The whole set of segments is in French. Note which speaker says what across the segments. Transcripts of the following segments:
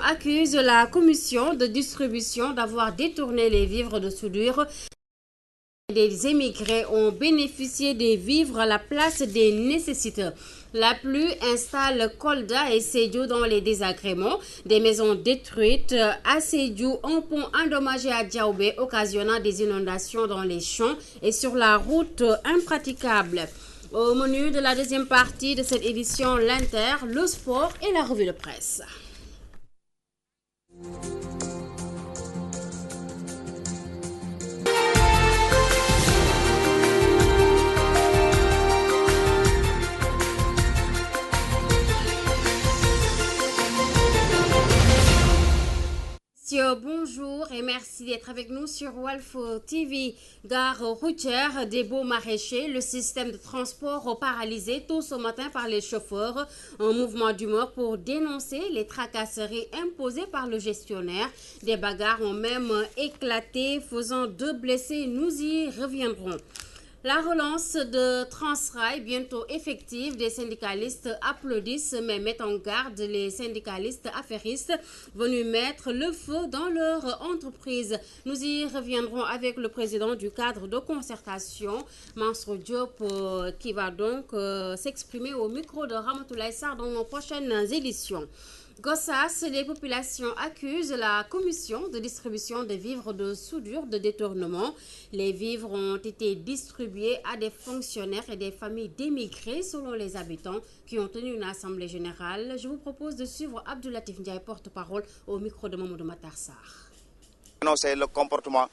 Speaker 1: accuse la commission de distribution d'avoir détourné les vivres de soudure. Des émigrés ont bénéficié des vivres à la place des nécessiteux. La pluie installe Kolda et Sédhiou dans les désagréments. Des maisons détruites à Sédhiou, un pont endommagé à Diaoubé, occasionnant des inondations dans les champs et sur la route impraticable. Au menu de la deuxième partie de cette édition, l'Inter, le sport et la revue de presse. Bonjour et merci d'être avec nous sur Walf TV. Gare routière des Beaux-Maraîchers, le système de transport paralysé tôt ce matin par les chauffeurs. Un mouvement d'humeur pour dénoncer les tracasseries imposées par le gestionnaire. Des bagarres ont même éclaté, faisant 2 blessés. Nous y reviendrons. La relance de Transrail, bientôt effective, des syndicalistes applaudissent mais mettent en garde les syndicalistes affairistes venus mettre le feu dans leur entreprise. Nous y reviendrons avec le président du cadre de concertation, Mansour Diop, qui va donc s'exprimer au micro de Ramatoulaye Sarr dans nos prochaines éditions. Gossas, les populations accusent la commission de distribution des vivres de soudure de détournement. Les vivres ont été distribués à des fonctionnaires et des familles d'émigrés selon les habitants qui ont tenu une assemblée générale. Je vous propose de suivre Abdoulatif Ndiaye, porte-parole, au micro de Mamadou Matar Sarr.
Speaker 2: Non, c'est le comportement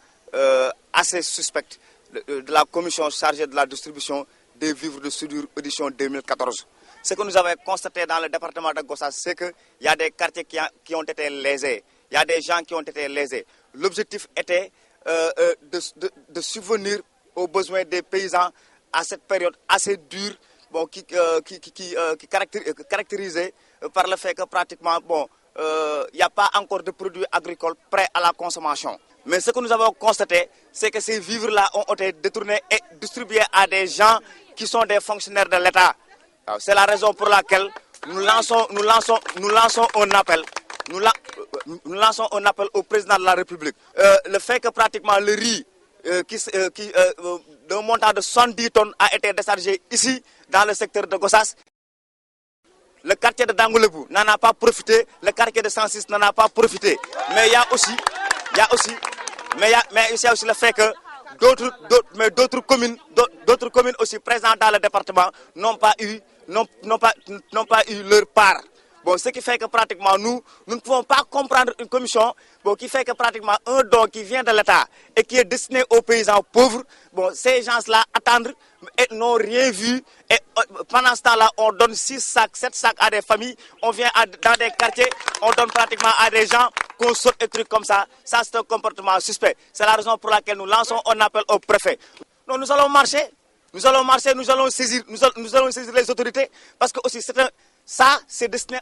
Speaker 2: assez suspect de la commission chargée de la distribution des vivres de soudure édition 2014. Ce que nous avons constaté dans le département de Gossas, c'est qu'il y a des quartiers qui ont été lésés. Il y a des gens qui ont été lésés. L'objectif était de subvenir aux besoins des paysans à cette période assez dure, bon, qui caractérisée par le fait que pratiquement il n'y a pas encore de produits agricoles prêts à la consommation. Mais ce que nous avons constaté, c'est que ces vivres-là ont été détournés et distribués à des gens qui sont des fonctionnaires de l'État. C'est la raison pour laquelle nous lançons un appel. Nous lançons un appel au président de la République. Le fait que pratiquement le riz d'un montant de 110 tonnes a été déchargé ici dans le secteur de Gossas. Le quartier de Dangoulebou n'en a pas profité, le quartier de 106 n'en a pas profité. Mais il y a aussi le fait que d'autres communes aussi présentes dans le département n'ont pas eu leur part. Bon, ce qui fait que pratiquement nous ne pouvons pas comprendre une commission qui fait que pratiquement un don qui vient de l'État et qui est destiné aux paysans pauvres, ces gens-là attendent et n'ont rien vu. Et pendant ce temps-là, on donne 6 sacs, 7 sacs à des familles, on vient dans des quartiers, on donne pratiquement à des gens qu'on saute et trucs comme ça. Ça, c'est un comportement suspect. C'est la raison pour laquelle nous lançons un appel au préfet. Donc, nous allons marcher, nous allons saisir les autorités parce que aussi c'est destiné.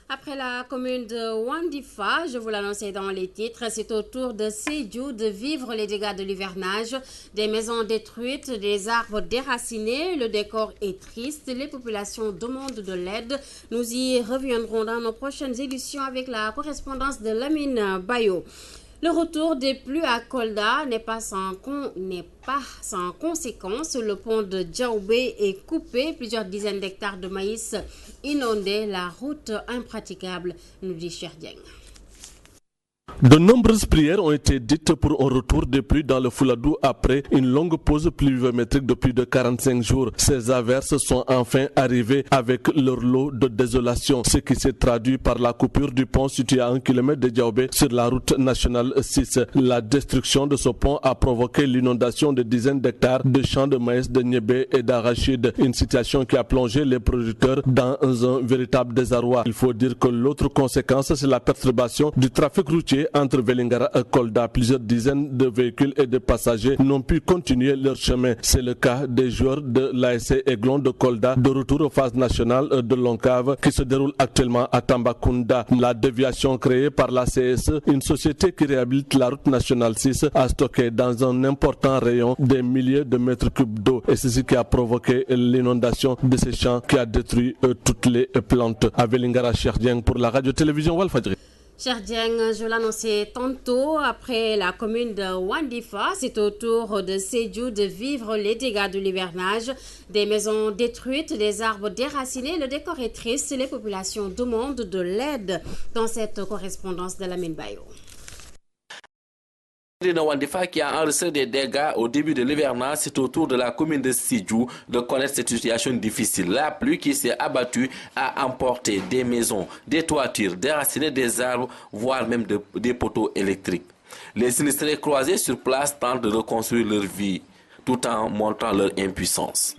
Speaker 1: Après la commune de Wandifa, je vous l'annonçais dans les titres, c'est au tour de Sédhiou de vivre les dégâts de l'hivernage. Des maisons détruites, des arbres déracinés, le décor est triste, les populations demandent de l'aide. Nous y reviendrons dans nos prochaines éditions avec la correspondance de Lamine Bayo. Le retour des pluies à Kolda n'est pas sans conséquence. Le pont de Diaoubé est coupé. Plusieurs dizaines d'hectares de maïs inondés. La route impraticable, nous dit Cheikh Dieng.
Speaker 3: De nombreuses prières ont été dites pour un retour des pluies dans le Fouladou après une longue pause pluviométrique de plus de 45 jours. Ces averses sont enfin arrivées avec leur lot de désolation, ce qui s'est traduit par la coupure du pont situé à 1 km de Diaoubé sur la route nationale 6. La destruction de ce pont a provoqué l'inondation de dizaines d'hectares de champs de maïs, de niébé et d'arachide, une situation qui a plongé les producteurs dans un véritable désarroi. Il faut dire que l'autre conséquence, c'est la perturbation du trafic routier entre Vélingara et Kolda. Plusieurs dizaines de véhicules et de passagers n'ont pu continuer leur chemin. C'est le cas des joueurs de l'ASC Aiglon de Kolda, de retour aux phases nationales de Loncave, qui se déroule actuellement à Tambacounda. La déviation créée par la CSE, une société qui réhabilite la route nationale 6, a stocké dans un important rayon des milliers de mètres cubes d'eau. Et c'est ce qui a provoqué l'inondation de ces champs qui a détruit toutes les plantes. À Vélingara, Cheikh Dieng pour la radio-télévision Walfadjri.
Speaker 1: Cher Dieng, je l'annonçais tantôt, après la commune de Wandifa, c'est au tour de Sédhiou de vivre les dégâts de l'hivernage. Des maisons détruites, des arbres déracinés, le décor est triste. Les populations demandent de l'aide dans cette correspondance de Lamine Bayo.
Speaker 4: Wandifa qui a enregistré des dégâts au début de l'hivernage, c'est au tour de la commune de Sédhiou de connaître cette situation difficile. La pluie qui s'est abattue a emporté des maisons, des toitures, déraciné des arbres, voire même des poteaux électriques. Les sinistrés croisés sur place tentent de reconstruire leur vie tout en montrant leur impuissance.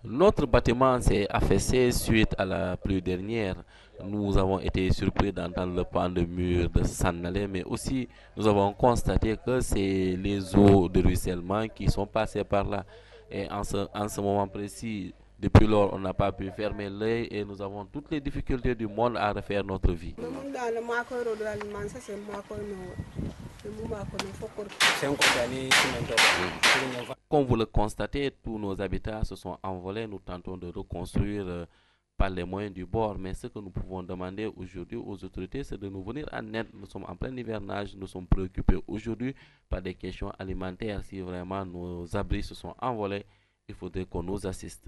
Speaker 4: Notre bâtiment s'est affaissé suite à la pluie dernière. Nous avons été surpris d'entendre le pan de mur de s'en aller, mais aussi nous avons constaté que c'est les eaux de ruissellement qui sont passées par là. Et en ce moment précis, depuis lors, on n'a pas pu fermer l'œil et nous avons toutes les difficultés du monde à refaire notre vie. Comme vous le constatez, tous nos habitats se sont envolés. Nous tentons de reconstruire par les moyens du bord. Mais ce que nous pouvons demander aujourd'hui aux autorités, c'est de nous venir en aide. Nous sommes en plein hivernage, nous sommes préoccupés aujourd'hui par des questions alimentaires. Si vraiment nos abris se sont envolés, il faudrait qu'on nous assiste.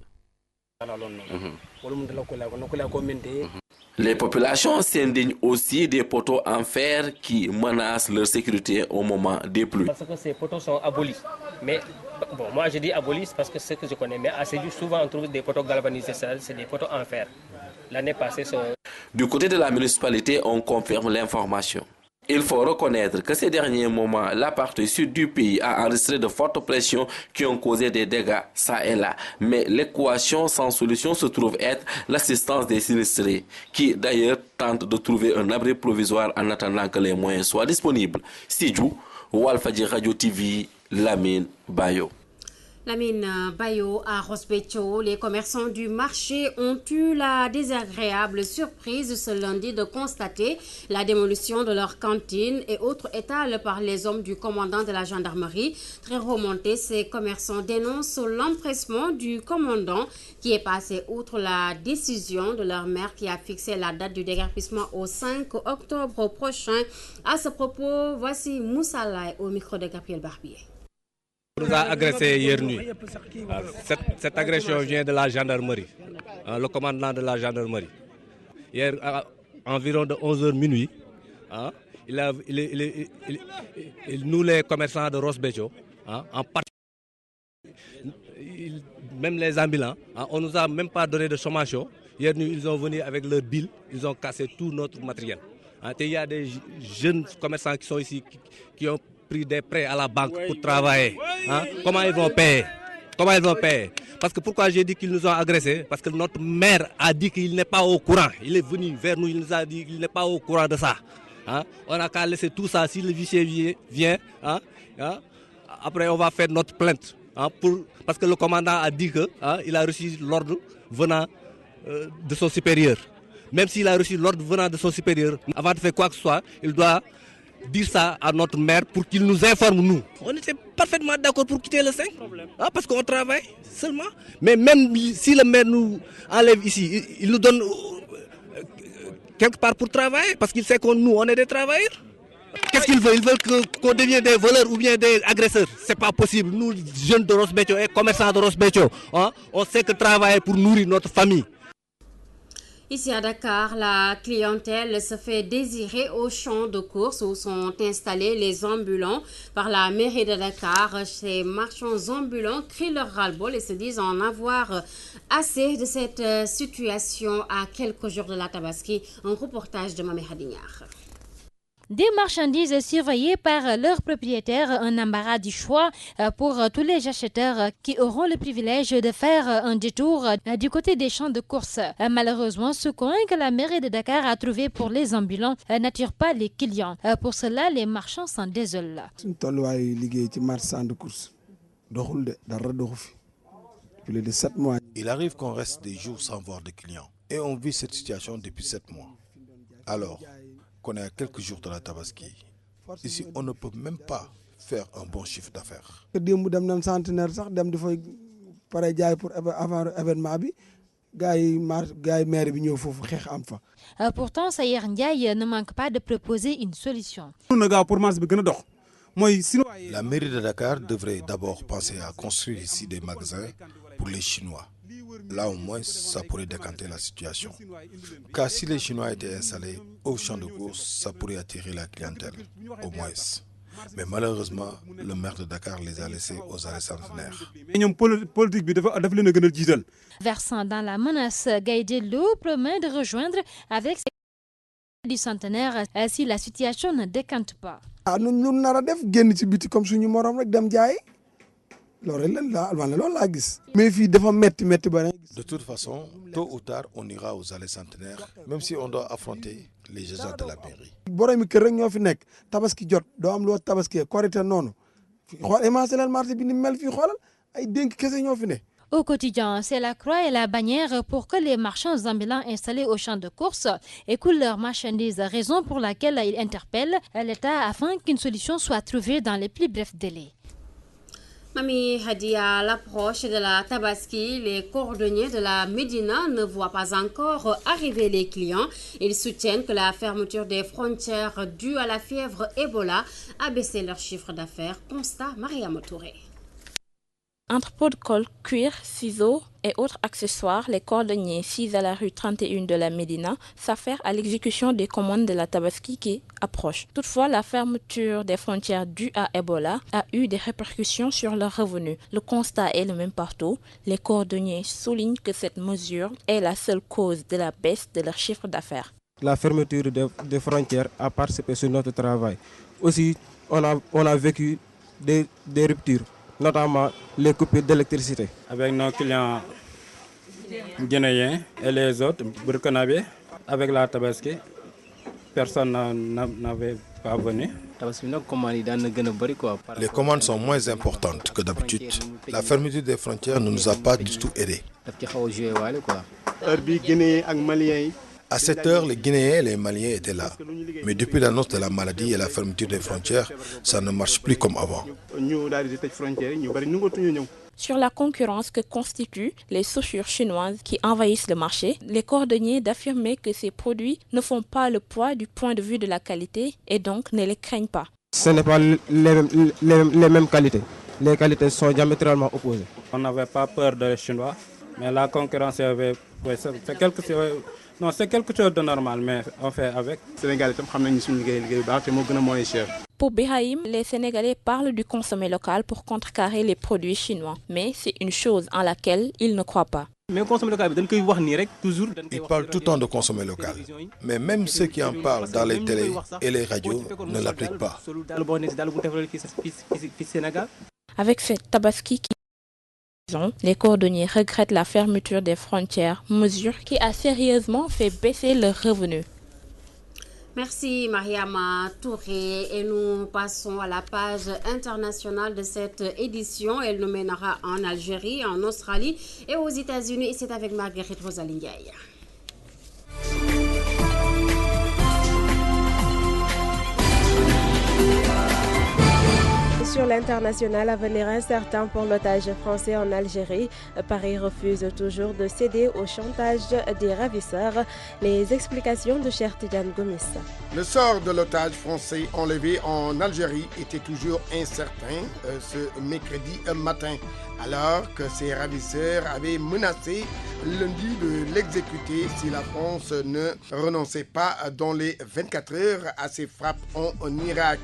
Speaker 4: Les populations s'indignent aussi des poteaux en fer qui menacent leur sécurité au moment des pluies.
Speaker 5: Parce que ces poteaux sont abolis. Mais bon, moi je dis abolis parce que c'est ce que je connais. Mais à Sédhiou, souvent on trouve des poteaux galvanisés, c'est des poteaux en fer. L'année passée,
Speaker 4: du côté de la municipalité, on confirme l'information. Il faut reconnaître que ces derniers moments, la partie sud du pays a enregistré de fortes pressions qui ont causé des dégâts ça et là. Mais l'équation sans solution se trouve être l'assistance des sinistrés, qui d'ailleurs tentent de trouver un abri provisoire en attendant que les moyens soient disponibles. Sédhiou, Walfadjri Radio TV, Lamine Bayo.
Speaker 1: Lamine Bayo à Ross-Béthio, les commerçants du marché ont eu la désagréable surprise ce lundi de constater la démolition de leurs cantines et autres étals par les hommes du commandant de la gendarmerie. Très remontés, ces commerçants dénoncent l'empressement du commandant qui est passé outre la décision de leur maire qui a fixé la date du déguerpissement au 5 octobre prochain. À ce propos, voici Moussa Lai au micro de Gabriel Barbier.
Speaker 6: On nous a agressé hier nuit. Cette agression vient de la gendarmerie, le commandant de la gendarmerie. Hier, à environ de 11h minuit, nous les commerçants de Ross-Béthio, en particulier, même les ambulants, on ne nous a même pas donné de sommation. Hier nuit, ils sont venus avec leur bill, ils ont cassé tout notre matériel. Il y a des jeunes commerçants qui sont ici, qui ont pris des prêts à la banque pour travailler. Comment ils vont payer? Parce que pourquoi j'ai dit qu'ils nous ont agressés? Parce que notre maire a dit qu'il n'est pas au courant. Il est venu vers nous, il nous a dit qu'il n'est pas au courant de ça. On n'a qu'à laisser tout ça. Si le huissier vient, après on va faire notre plainte. Parce que le commandant a dit qu'il a reçu l'ordre venant de son supérieur. Même s'il a reçu l'ordre venant de son supérieur, avant de faire quoi que ce soit, il doit dire ça à notre maire pour qu'il nous informe, nous. On était parfaitement d'accord pour quitter le 5, parce qu'on travaille seulement. Mais même si le maire nous enlève ici, il nous donne quelque part pour travailler, parce qu'il sait que nous, on est des travailleurs. Qu'est-ce qu'ils veulent? Ils veulent qu'on devienne des voleurs ou bien des agresseurs. C'est pas possible. Nous, jeunes de Ross-Béthio et commerçants de Ross-Béthio, on sait que travailler pour nourrir notre famille.
Speaker 1: Ici à Dakar, la clientèle se fait désirer au champ de course où sont installés les ambulants par la mairie de Dakar. Ces marchands ambulants crient leur ras-le-bol et se disent en avoir assez de cette situation à quelques jours de la Tabaski. Un reportage de Mamé Hadignar.
Speaker 7: Des marchandises surveillées par leurs propriétaires, un embarras du choix pour tous les acheteurs qui auront le privilège de faire un détour du côté des champs de course. Malheureusement, ce coin que la mairie de Dakar a trouvé pour les ambulants n'attire pas les clients. Pour cela, les marchands s'en désolent.
Speaker 8: Il arrive qu'on reste des jours sans voir de clients et on vit cette situation depuis 7 mois. Alors qu'on est à quelques jours de la Tabaski, ici on ne peut même pas faire un bon chiffre d'affaires.
Speaker 7: Pourtant, Sayer Ndiaye ne manque pas de proposer une solution.
Speaker 8: La mairie de Dakar devrait d'abord penser à construire ici des magasins pour les Chinois. Là au moins, ça pourrait décanter la situation. Car si les Chinois étaient installés au champ de course, ça pourrait attirer la clientèle, au moins. Mais malheureusement, le maire de Dakar les a laissés aux arrêts centenaires.
Speaker 7: Versant dans la menace, Gaïdelou promet de rejoindre avec ses du centenaire si la situation ne décante pas.
Speaker 8: De toute façon, tôt ou tard, on ira aux allées centenaires, même si on doit affronter les agents de la mairie.
Speaker 7: Au quotidien, c'est la croix et la bannière pour que les marchands ambulants installés au champ de course écoulent leurs marchandises, raison pour laquelle ils interpellent l'État afin qu'une solution soit trouvée dans les plus brefs délais.
Speaker 1: Mami Hadi, à l'approche de la Tabaski, les cordonniers de la Médina ne voient pas encore arriver les clients. Ils soutiennent que la fermeture des frontières due à la fièvre Ebola a baissé leur chiffre d'affaires. Constat Mariam Touré.
Speaker 9: Entre pots de colle, cuir, ciseaux et autres accessoires, les cordonniers sis à la rue 31 de la Médina s'affairent à l'exécution des commandes de la Tabaski qui approche. Toutefois, la fermeture des frontières due à Ebola a eu des répercussions sur leurs revenus. Le constat est le même partout. Les cordonniers soulignent que cette mesure est la seule cause de la baisse de leur chiffre d'affaires.
Speaker 10: La fermeture des frontières a participé sur notre travail. Aussi, on a vécu des ruptures, notamment les coupures d'électricité.
Speaker 11: Avec nos clients guinéens et les autres burkinabés, avec la Tabaski, personne n'avait pas venu.
Speaker 8: Les commandes sont moins importantes que d'habitude. La fermeture des frontières ne nous a pas du tout aidés. À cette heure, les Guinéens et les Maliens étaient là. Mais depuis l'annonce de la maladie et la fermeture des frontières, ça ne marche plus comme avant.
Speaker 9: Sur la concurrence que constituent les chaussures chinoises qui envahissent le marché, les cordonniers d'affirmer que ces produits ne font pas le poids du point de vue de la qualité et donc ne les craignent pas.
Speaker 10: Ce n'est pas les mêmes qualités. Les qualités sont diamétralement opposées.
Speaker 11: On n'avait pas peur des Chinois, mais la concurrence avait... Non, c'est quelque chose de normal, mais on fait avec.
Speaker 9: Pour Birahim, les Sénégalais parlent du consommé local pour contrecarrer les produits chinois. Mais c'est une chose en laquelle ils ne croient pas.
Speaker 8: Ils parlent tout le temps de consommer local. Mais même ceux qui en parlent dans les télés et les radios ne l'appliquent pas.
Speaker 9: Avec cette Tabaski qui... les cordonniers regrettent la fermeture des frontières, mesure qui a sérieusement fait baisser leurs revenus.
Speaker 1: Merci Mariama Touré et nous passons à la page internationale de cette édition. Elle nous mènera en Algérie, en Australie et aux États-Unis. Et c'est avec Marguerite Rosalie Ndiaye.
Speaker 12: Sur l'international, avenir incertain pour l'otage français en Algérie. Paris refuse toujours de céder au chantage des ravisseurs. Les explications de Cheikh Tidiane Gomis.
Speaker 13: Le sort de l'otage français enlevé en Algérie était toujours incertain ce mercredi matin, alors que ces ravisseurs avaient menacé lundi de l'exécuter si la France ne renonçait pas dans les 24 heures à ses frappes en Irak,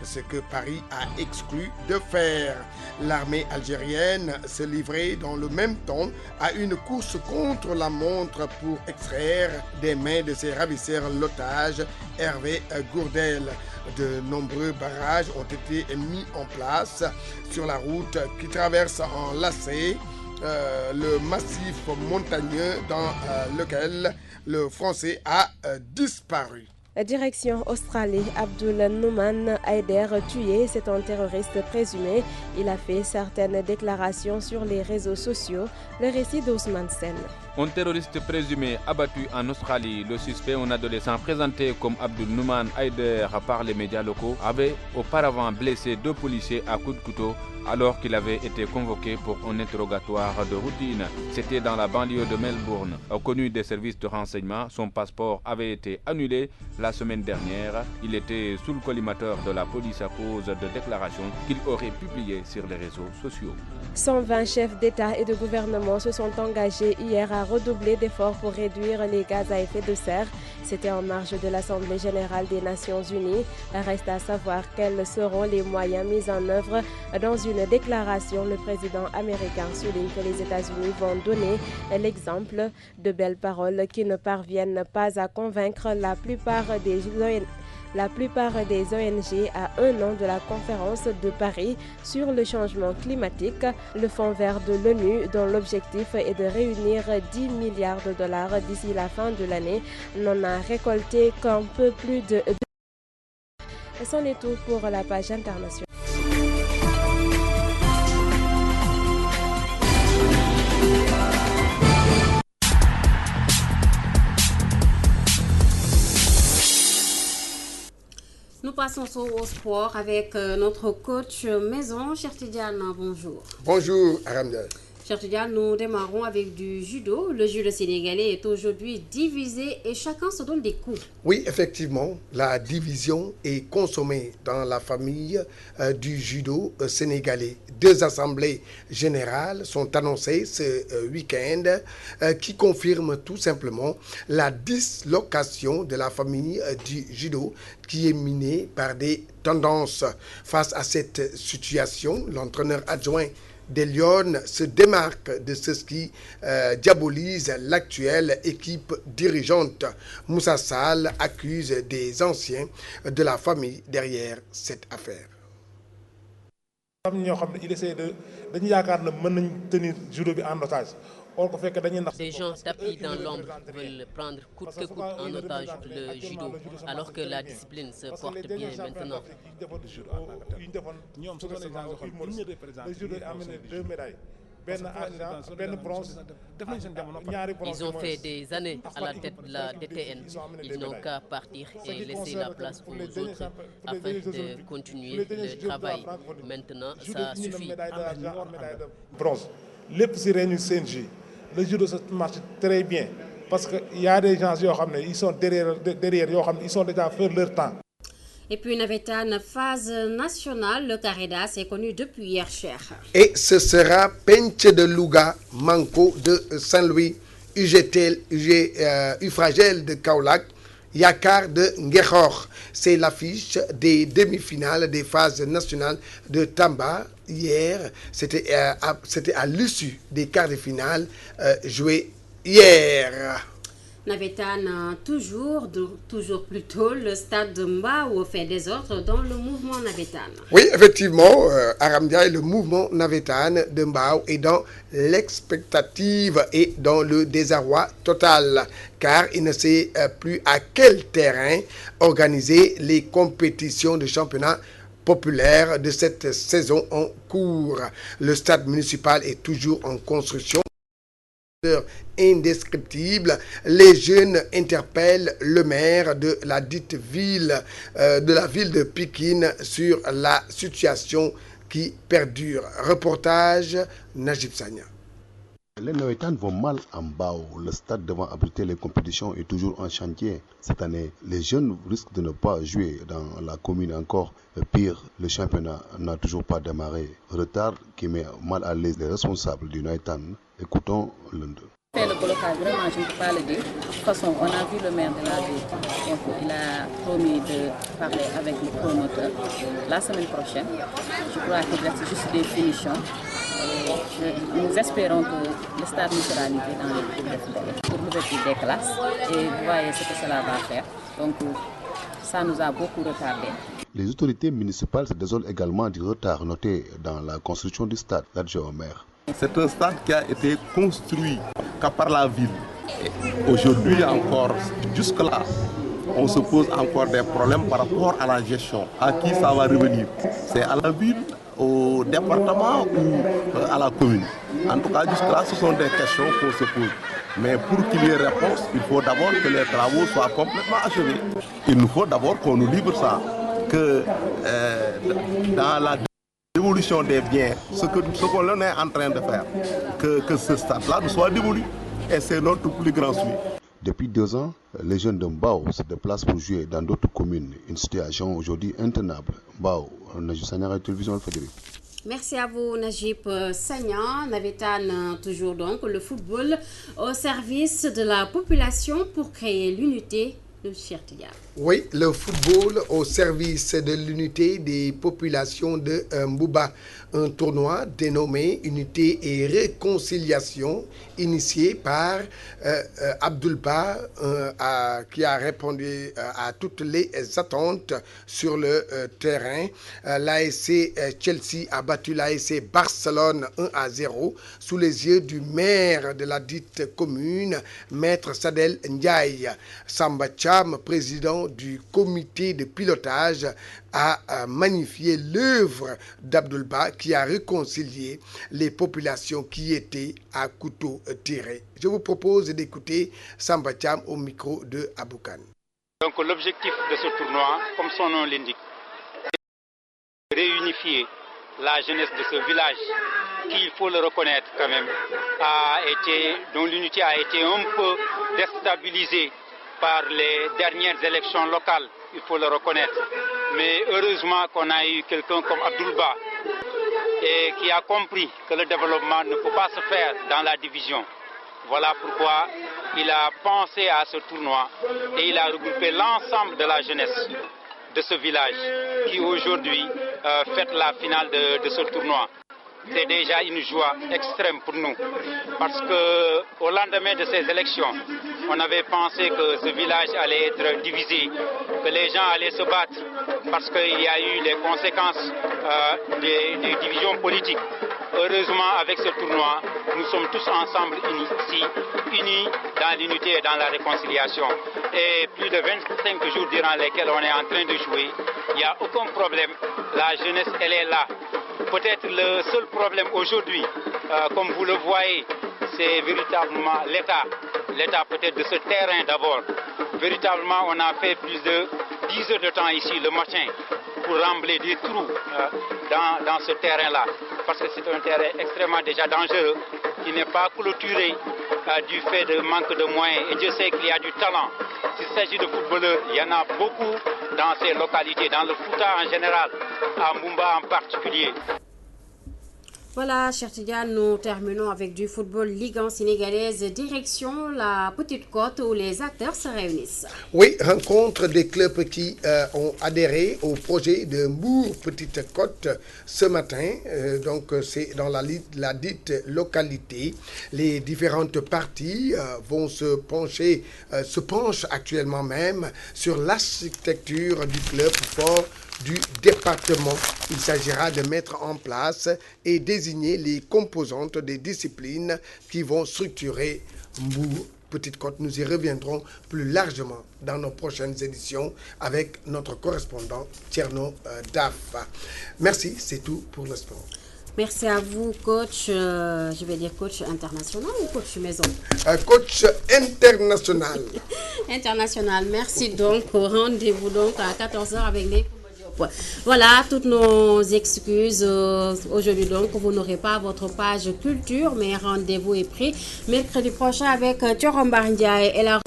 Speaker 13: ce que Paris a exclu de faire. L'armée algérienne se livrait dans le même temps à une course contre la montre pour extraire des mains de ses ravisseurs l'otage Hervé Gourdel. De nombreux barrages ont été mis en place sur la route qui traverse en lacet le massif montagneux dans lequel le Français a disparu.
Speaker 12: Direction Australie, Abdul Nouman Haider tué, c'est un terroriste présumé. Il a fait certaines déclarations sur les réseaux sociaux. Le récit d'Ousmane Sen.
Speaker 14: Un terroriste présumé abattu en Australie. Le suspect, un adolescent présenté comme Abdul Nouman Haider par les médias locaux, avait auparavant blessé 2 policiers à coups de couteau alors qu'il avait été convoqué pour un interrogatoire de routine. C'était dans la banlieue de Melbourne. Connu des services de renseignement, son passeport avait été annulé la semaine dernière. Il était sous le collimateur de la police à cause de déclarations qu'il aurait publiées sur les réseaux sociaux.
Speaker 12: 120 chefs d'État et de gouvernement se sont engagés hier à redoubler d'efforts pour réduire les gaz à effet de serre. C'était en marge de l'Assemblée générale des Nations Unies. Reste à savoir quels seront les moyens mis en œuvre. Dans une déclaration, le président américain souligne que les États-Unis vont donner l'exemple de belles paroles qui ne parviennent pas à convaincre la plupart des ONG à un an de la conférence de Paris sur le changement climatique. Le fonds vert de l'ONU, dont l'objectif est de réunir 10 milliards de dollars d'ici la fin de l'année, n'en a récolté qu'un peu plus de... C'en est tout pour la page internationale.
Speaker 1: Nous passons au sport avec notre coach maison, Cheikh Tidiane. Bonjour.
Speaker 13: Bonjour, Aramdel.
Speaker 1: Cheikh Tidiane, nous démarrons avec du judo. Le judo sénégalais est aujourd'hui divisé et chacun se donne des coups.
Speaker 13: Oui, effectivement, la division est consommée dans la famille du judo sénégalais. 2 assemblées générales sont annoncées ce week-end qui confirment tout simplement la dislocation de la famille du judo qui est minée par des tendances. Face à cette situation, l'entraîneur adjoint des Lions se démarque de ceux qui diabolisent l'actuelle équipe dirigeante. Moussa Sall accuse des anciens de la famille derrière cette affaire.
Speaker 15: Il essaie de tenir judo en otage.
Speaker 16: Des gens tapis dans l'ombre veulent prendre coûte que coûte en otage le judo, alors que la discipline se porte bien maintenant.
Speaker 15: Le judo a amené 2 médailles.
Speaker 16: Ils ont fait des années à la tête de la DTN. Ils n'ont qu'à partir et laisser la place aux autres afin de continuer le travail. Maintenant, ça suffit.
Speaker 15: Bronze. Le judo ça marche très bien parce qu'il y a des gens qui sont derrière, ils sont déjà fait leur temps.
Speaker 1: Et puis Navétane, phase nationale, le Caridas est connu depuis hier, cher.
Speaker 13: Et ce sera Penche de Louga, Manco de Saint-Louis, Ufragel de Kaolack, Yakar de Ngehor. C'est l'affiche des demi-finales des phases nationales de Tamba. Hier, c'était à l'issue des quarts de finale joués hier.
Speaker 1: Navétane, toujours plutôt, le stade de Mbao fait des ordres dans le mouvement Navétane.
Speaker 13: Oui, effectivement, Aramdia, le mouvement Navétane de Mbao est dans l'expectative et dans le désarroi total, car il ne sait plus à quel terrain organiser les compétitions de championnat populaire de cette saison en cours. Le stade municipal est toujours en construction. Indescriptible, les jeunes interpellent le maire de la dite ville, de la ville de Pikine sur la situation qui perdure. Reportage Najib Sagna.
Speaker 17: Les Navétanes vont mal en Mbao. Le stade devant abriter les compétitions est toujours en chantier. Cette année, les jeunes risquent de ne pas jouer dans la commune encore. Pire, le championnat n'a toujours pas démarré. Retard qui met mal à l'aise les responsables du Navétane. Écoutons l'un d'eux.
Speaker 18: Le blocage, vraiment, je ne peux pas le dire. De toute façon, on a vu le maire de la ville. Donc, il a promis de parler avec le promoteur la semaine prochaine. Je crois qu'il reste juste des finitions. Nous espérons que le stade nous sera livré dans les plus brefs délais pour l'ouverture des classes. Et vous voyez ce que cela va faire. Donc, ça nous a beaucoup retardé.
Speaker 17: Les autorités municipales se désolent également du retard noté dans la construction du stade, l'adjoint au maire.
Speaker 19: C'est un stade qui a été construit par la ville. Aujourd'hui encore, jusque-là, on se pose encore des problèmes par rapport à la gestion. À qui ça va revenir? C'est à la ville, au département ou à la commune? En tout cas, jusque-là, ce sont des questions qu'on se pose. Mais pour qu'il y ait réponse, il faut d'abord que les travaux soient complètement achevés. Il nous faut d'abord qu'on nous livre ça. Que dans la dévolution des biens, ce qu'on est en train de faire, que ce stade-là nous soit dévolu. Et c'est notre plus grand souhait.
Speaker 17: Depuis 2 ans, les jeunes de Mbao se déplacent pour jouer dans d'autres communes. Une situation aujourd'hui intenable. Mbao, Najib Sagna, Télévision Al-Fadjri.
Speaker 1: Merci à vous, Najib Sagna. Navetan, toujours donc, le football au service de la population pour créer l'unité de Chertia.
Speaker 13: Oui, le football au service de l'unité des populations de Mbouba. Un tournoi dénommé Unité et Réconciliation, initié par Abdoulba, qui a répondu à toutes les attentes sur le terrain. L'ASC Chelsea a battu l'ASC Barcelone 1-0 sous les yeux du maire de la dite commune, Maître Sadel Ndiaye. Samba Cham, président du comité de pilotage, a magnifié l'œuvre d'Abdoulba qui a réconcilié les populations qui étaient à couteau tiré. Je vous propose d'écouter Samba Cham au micro de Aboukan.
Speaker 20: Donc l'objectif de ce tournoi, comme son nom l'indique, c'est de réunifier la jeunesse de ce village qui, il faut le reconnaître quand même, dont l'unité a été un peu déstabilisée par les dernières élections locales, il faut le reconnaître. Mais heureusement qu'on a eu quelqu'un comme Abdoulba et qui a compris que le développement ne peut pas se faire dans la division. Voilà pourquoi il a pensé à ce tournoi et il a regroupé l'ensemble de la jeunesse de ce village qui aujourd'hui fête la finale de ce tournoi. C'est déjà une joie extrême pour nous parce qu'au lendemain de ces élections, on avait pensé que ce village allait être divisé, que les gens allaient se battre parce qu'il y a eu les conséquences des divisions politiques. Heureusement, avec ce tournoi, nous sommes tous ensemble unis dans l'unité et dans la réconciliation. Et plus de 25 jours durant lesquels on est en train de jouer, il n'y a aucun problème. La jeunesse, elle est là. Peut-être le seul problème aujourd'hui, comme vous le voyez, c'est véritablement l'État. L'État peut-être de ce terrain d'abord. Véritablement, on a fait plus de 10 heures de temps ici le matin pour rembler des trous dans ce terrain-là. Parce que c'est un terrain extrêmement déjà dangereux, qui n'est pas clôturé du fait de manque de moyens. Et Dieu sait qu'il y a du talent. S'il s'agit de footballeurs, il y en a beaucoup dans ces localités, dans le Fouta en général, à Mbumba en particulier.
Speaker 1: Voilà, chers Tidiane, nous terminons avec du football Ligue 1 sénégalaise, direction la Petite Côte où les acteurs se réunissent.
Speaker 13: Oui, rencontre des clubs qui ont adhéré au projet de Mbour Petite Côte ce matin. Donc c'est dans la dite localité. Les différentes parties vont se penchent actuellement même sur l'architecture du club fort du département. Il s'agira de mettre en place et désigner les composantes des disciplines qui vont structurer Mbour Petite Côte. Nous y reviendrons plus largement dans nos prochaines éditions avec notre correspondant Tierno Daf. Merci, c'est tout pour le sport.
Speaker 1: Merci à vous, coach. Je vais dire coach international ou coach maison?
Speaker 13: Coach international.
Speaker 1: International. Merci donc. Rendez-vous donc à 14h avec les... Voilà, toutes nos excuses. Aujourd'hui donc, vous n'aurez pas votre page culture, mais rendez-vous est pris mercredi prochain avec Thiorombar Ndiaye et la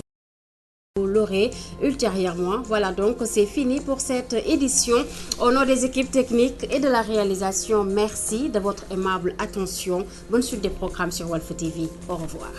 Speaker 1: vous l'aurez ultérieurement. Voilà donc, c'est fini pour cette édition. Au nom des équipes techniques et de la réalisation, merci de votre aimable attention. Bonne suite des programmes sur Walf TV. Au revoir.